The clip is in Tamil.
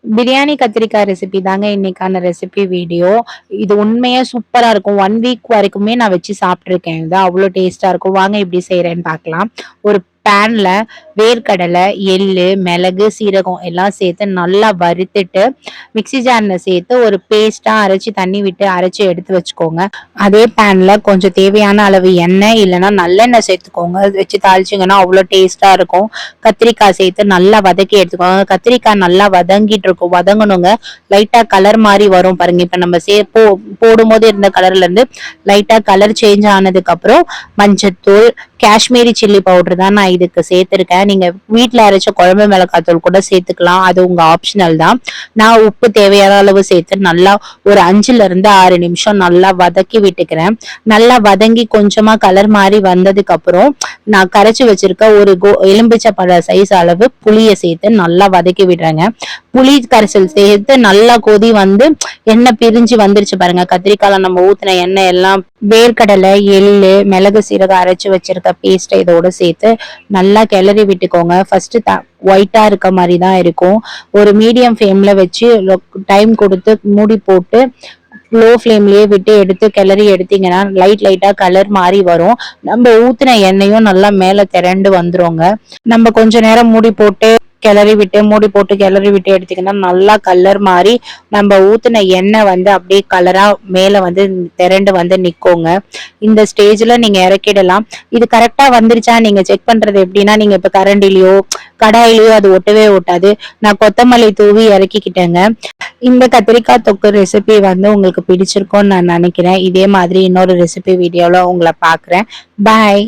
பிரியாணி கத்திரிக்காய் ரெசிபி தாங்க இன்னைக்கான ரெசிபி வீடியோ. இது உண்மையா சூப்பரா இருக்கும். 1 வீக் வரைக்குமே நான் வச்சு சாப்பிட்டுருக்கேன். இது அவ்வளோ டேஸ்டா இருக்கும். வாங்க எப்படி செய்யறேன்னு பார்க்கலாம். ஒரு பேன்ல வேர்க்கடலை, எள்ளு, மிளகு, சீரகம் எல்லாம் சேர்த்து நல்லா வறுத்துட்டு மிக்ஸி ஜார்ல சேர்த்து ஒரு பேஸ்டா அரைச்சி தண்ணி விட்டு அரைச்சி எடுத்து வச்சுக்கோங்க. அதே பேன்ல கொஞ்சம் தேவையான அளவு எண்ணெய் இல்லைன்னா நல்லெண்ணெய் சேர்த்துக்கோங்க. வச்சு தாளிச்சிங்கன்னா அவ்வளோ டேஸ்டா இருக்கும். கத்திரிக்காய் சேர்த்து நல்லா வதக்கி எடுத்துக்கோங்க. கத்திரிக்காய் நல்லா வதங்கிட்டு இருக்கும், வதங்கணுங்க. லைட்டா கலர் மாதிரி வரும் பாருங்க. இப்ப நம்ம போடும் போது இருந்த கலர்ல இருந்து லைட்டா கலர் சேஞ்ச் ஆனதுக்கு அப்புறம் மஞ்சத்தூள், காஷ்மீரி சில்லி பவுடர் தான் நான் இதுக்கு சேர்த்திருக்கேன். நீங்க வீட்டுல அரைச்ச குழம்பு மிளகாய் தூள் கூட சேர்த்துக்கலாம், அது உங்க ஆப்ஷனல் தான். நான் உப்பு தேவையான அளவு சேர்த்து நல்லா ஒரு 5ல இருந்து 6 நிமிஷம் நல்லா வதக்கி விட்டுக்கிறேன். நல்லா வதங்கி கொஞ்சமா கலர் மாதிரி வந்ததுக்கு அப்புறம் நான் கரைச்சி வச்சிருக்க ஒரு எலும்பிச்சை பழ சைஸ் அளவு புளிய சேர்த்து நல்லா வதக்கி விடுறேங்க. புளி கரைசல் சேர்த்து நல்லா கொதி வந்து எண்ணெய் பிரிஞ்சு வந்துருச்சு பாருங்க. கத்திரிக்காயில நம்ம ஊத்தின எண்ணெய் எல்லாம் வேர்க்கடலை, எள்ளு, மிளகு, சீரகம் அரைச்சு வச்சிருக்க பேஸ்ட் இதோட சேர்த்து நல்லா கிளறி விட்டுக்கோங்க. ஃபர்ஸ்ட் ஒயிட்டா இருக்க மாதிரி தான் இருக்கும். ஒரு மீடியம் ஃப்ளேம்ல வச்சு டைம் கொடுத்து மூடி போட்டு லோ ஃப்ளேம்லயே விட்டு எடுத்து கிளறி எடுத்தீங்கன்னா லைட்டா கலர் மாறி வரும். நம்ம ஊத்தின எண்ணெயும் நல்லா மேல திரண்டு வந்துருங்க. நம்ம கொஞ்ச நேரம் மூடி போட்டு கிளறி விட்டு மூடி போட்டு கிளறி விட்டு எடுத்தீங்கன்னா நல்லா கலர் மாறி நம்ம ஊத்தின எண்ணெய் வந்து அப்படியே கலரா மேல வந்து திரண்டு வந்து நிக்கோங்க. இந்த ஸ்டேஜ்ல நீங்க இறக்கிடலாம். இது கரெக்டா வந்துருச்சா நீங்க செக் பண்றது எப்படின்னா, நீங்க இப்ப கரண்டிலயோ கடாயிலயோ அது ஒட்டவே ஒட்டாது. நான் கொத்தமல்லி தூவி இறக்கிக்கிட்டேங்க. இந்த கத்திரிக்காய் தொக்கு ரெசிபி வந்து உங்களுக்கு பிடிச்சிருக்கும்னு நான் நினைக்கிறேன். இதே மாதிரி இன்னொரு ரெசிபி வீடியோல உங்களை பாக்குறேன். பாய்.